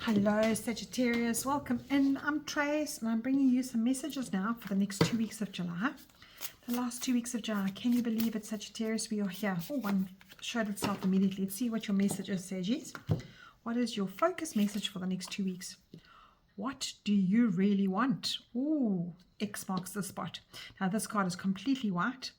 Hello Sagittarius, welcome in. I'm Trace and I'm bringing you some messages now for the next 2 weeks of July. The last 2 weeks of July, can you believe it, Sagittarius? We are here. Oh, one showed itself immediately. Let's see what your message is, Saggies. What is your focus message for the next 2 weeks? What do you really want? Ooh, X marks the spot. Now this card is completely white.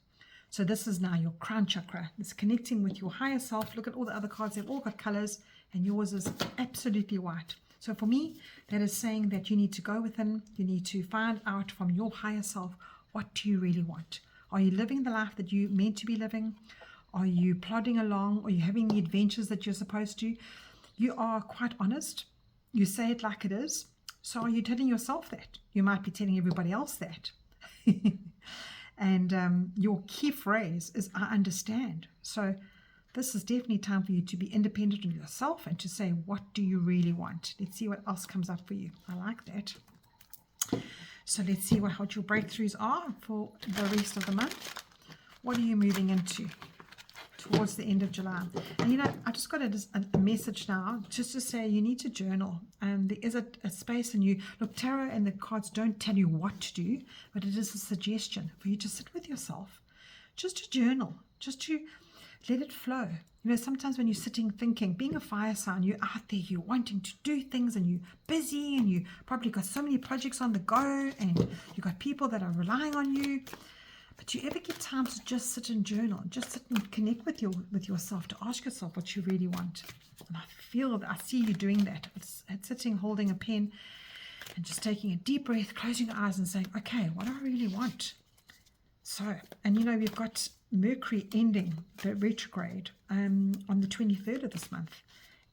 So this is now your crown chakra. It's connecting with your higher self. Look at all the other cards. They've all got colors and yours is absolutely white. So for me, that is saying that you need to go within. You need to find out from your higher self, what do you really want? Are you living the life that you meant to be living? Are you plodding along? Are you having the adventures that you're supposed to? You are quite honest. You say it like it is. So are you telling yourself that? You might be telling everybody else that. And your key phrase is, I understand. So this is definitely time for you to be independent of yourself and to say, what do you really want? Let's see what else comes up for you. I like that. So let's see what your breakthroughs are for the rest of the month. What are you moving into towards the end of July? And I just got a message now just to say you need to journal. There is a space, and you look, tarot and the cards don't tell you what to do, but it is a suggestion for you to sit with yourself, just to journal, just to let it flow. Sometimes when you're sitting thinking, being a fire sign, you're out there, you're wanting to do things, and you're busy, and you probably got so many projects on the go, and you've got people that are relying on you. But do you ever get time to just sit and journal, just sit and connect with yourself, to ask yourself what you really want? And I see you doing that. It's sitting, holding a pen, and just taking a deep breath, closing your eyes and saying, okay, what do I really want? So, and we've got Mercury ending the retrograde on the 23rd of this month.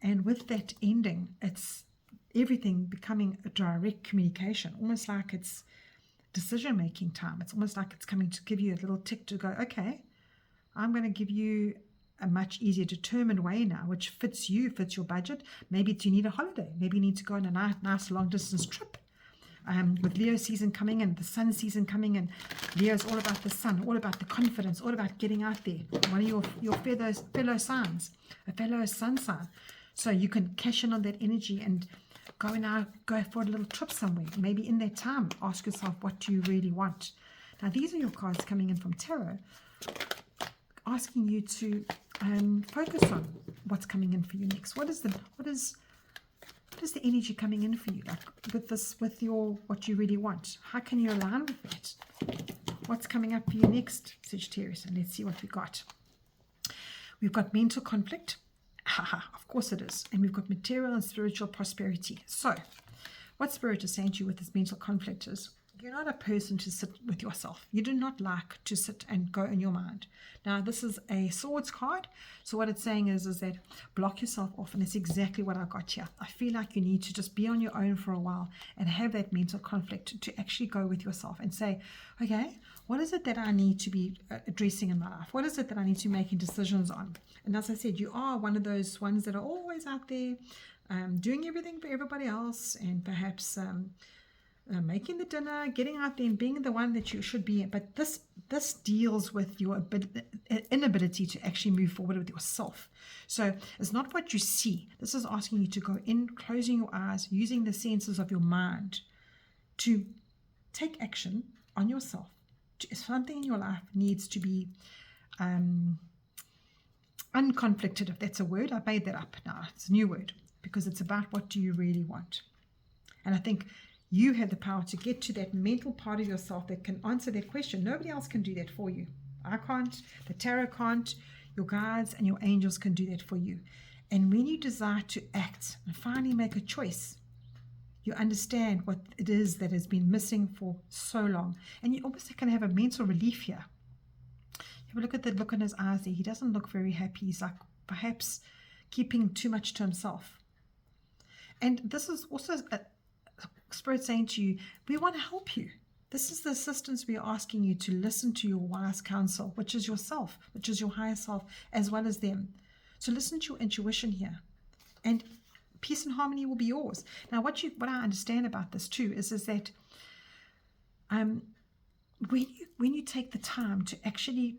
And with that ending, it's everything becoming a direct communication, almost like it's decision-making time. It's almost like it's coming to give you a little tick to go, okay, I'm going to give you a much easier determined way now, which fits you, fits your budget. Maybe you need a holiday. Maybe you need to go on a nice long-distance trip. With Leo season coming and the sun season coming, and Leo is all about the sun, all about the confidence, all about getting out there. One of your fellow signs, a fellow sun sign. So you can cash in on that energy and go for a little trip somewhere. Maybe in that time, ask yourself, what do you really want? Now, these are your cards coming in from tarot, asking you to focus on what's coming in for you next. What is the energy coming in for you, like with what you really want? How can you align with that? What's coming up for you next, Sagittarius? And let's see what we got. We've got mental conflict. Of course it is. And we've got material and spiritual prosperity. So what Spirit is saying to you with this mental conflict is, you're not a person to sit with yourself. You do not like to sit and go in your mind. Now, this is a swords card. So what it's saying is that block yourself off. And it's exactly what I got here. I feel like you need to just be on your own for a while and have that mental conflict to actually go with yourself and say, okay, what is it that I need to be addressing in my life? What is it that I need to be making decisions on? And as I said, you are one of those ones that are always out there doing everything for everybody else, and perhaps making the dinner, getting out there and being the one that you should be. But this deals with your inability to actually move forward with yourself. So it's not what you see. This is asking you to go in, closing your eyes, using the senses of your mind to take action on yourself. If something in your life needs to be unconflicted, if that's a word, I made that up now. It's a new word, because it's about what do you really want. And I think you have the power to get to that mental part of yourself that can answer that question. Nobody else can do that for you. I can't. The tarot can't. Your guides and your angels can do that for you. And when you desire to act and finally make a choice, you understand what it is that has been missing for so long. And you almost can have a mental relief here. Have a look at the look in his eyes there. He doesn't look very happy. He's like perhaps keeping too much to himself. And this is also Spirit saying to you, we want to help you. This is the assistance we are asking you to listen to your wise counsel, which is yourself, which is your higher self, as well as them. So listen to your intuition here, and peace and harmony will be yours. Now, what I understand about this too is that when you take the time to actually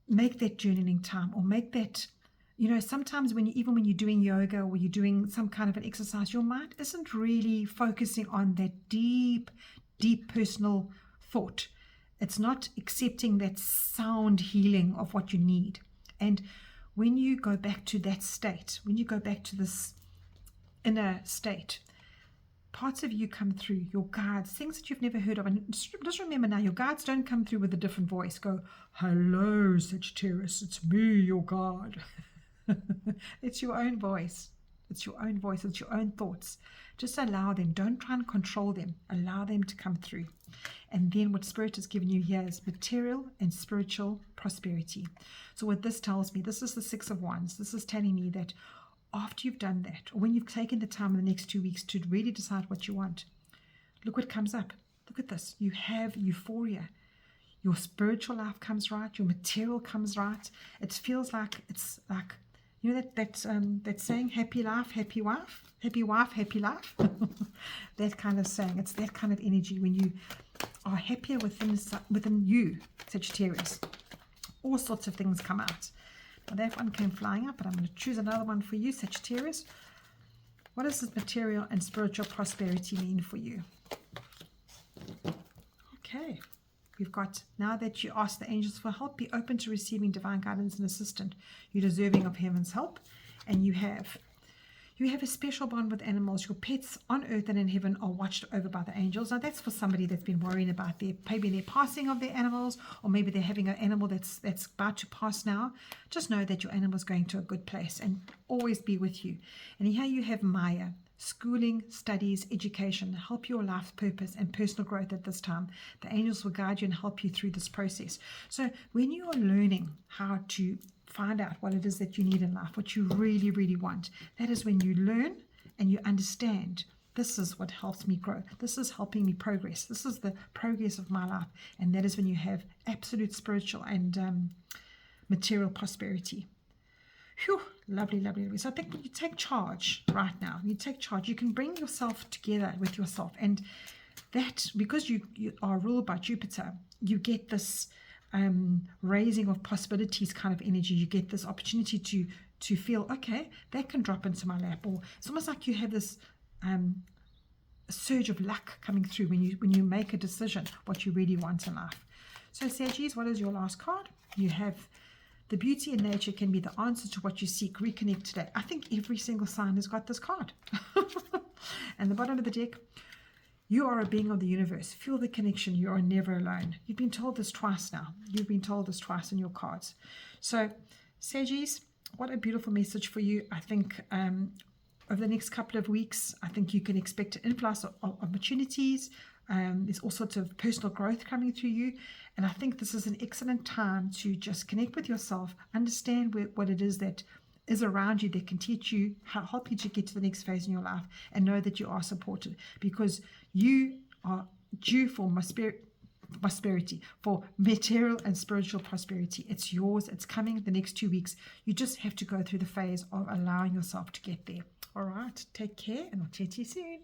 make that journaling time, or make that You know, sometimes even when you're doing yoga or you're doing some kind of an exercise, your mind isn't really focusing on that deep, deep personal thought. It's not accepting that sound healing of what you need. And when you go back to that state, when you go back to this inner state, parts of you come through, your guides, things that you've never heard of. And just remember now, your guides don't come through with a different voice. Go, hello, Sagittarius, it's me, your guide. It's your own voice. It's your own voice. It's your own thoughts. Just allow them. Don't try and control them. Allow them to come through. And then what Spirit has given you here is material and spiritual prosperity. So what this tells me, this is the Six of Wands. This is telling me that after you've done that, or when you've taken the time in the next 2 weeks to really decide what you want, look what comes up. Look at this. You have euphoria. Your spiritual life comes right. Your material comes right. It feels like, it's like, you know that saying, happy life, happy wife, happy life. That kind of saying. It's that kind of energy when you are happier within you, Sagittarius. All sorts of things come out. Now that one came flying up, but I'm going to choose another one for you, Sagittarius. What does this material and spiritual prosperity mean for you? Okay. We've got, now that you ask the angels for help, be open to receiving divine guidance and assistance. You're deserving of heaven's help. And you have a special bond with animals. Your pets on earth and in heaven are watched over by the angels. Now that's for somebody that's been worrying about maybe their passing of their animals, or maybe they're having an animal that's about to pass now. Just know that your animal is going to a good place and always be with you. And here you have Maya. Schooling, studies, education, help your life purpose and personal growth at this time. The angels will guide you and help you through this process. So when you are learning how to find out what it is that you need in life, what you really, really want, that is when you learn and you understand, this is what helps me grow. This is helping me progress. This is the progress of my life. And that is when you have absolute spiritual and material prosperity. Phew, lovely, lovely, lovely. So I think when you take charge right now, you can bring yourself together with yourself. And that, because you are ruled by Jupiter, you get this raising of possibilities kind of energy. You get this opportunity to feel, okay, that can drop into my lap. Or it's almost like you have this surge of luck coming through when you make a decision what you really want in life. So Saggies, what is your last card? You have the beauty in nature can be the answer to what you seek. Reconnect today. I think every single sign has got this card. And the bottom of the deck, you are a being of the universe. Feel the connection. You are never alone. You've been told this twice now. You've been told this twice in your cards. So, Saggies, what a beautiful message for you. I think over the next couple of weeks, I think you can expect an influx of opportunities. There's all sorts of personal growth coming through you. And I think this is an excellent time to just connect with yourself, understand what it is that is around you that can teach you, help you to get to the next phase in your life, and know that you are supported, because you are due for prosperity, for material and spiritual prosperity. It's yours. It's coming the next 2 weeks. You just have to go through the phase of allowing yourself to get there. All right. Take care, and I'll chat to you soon.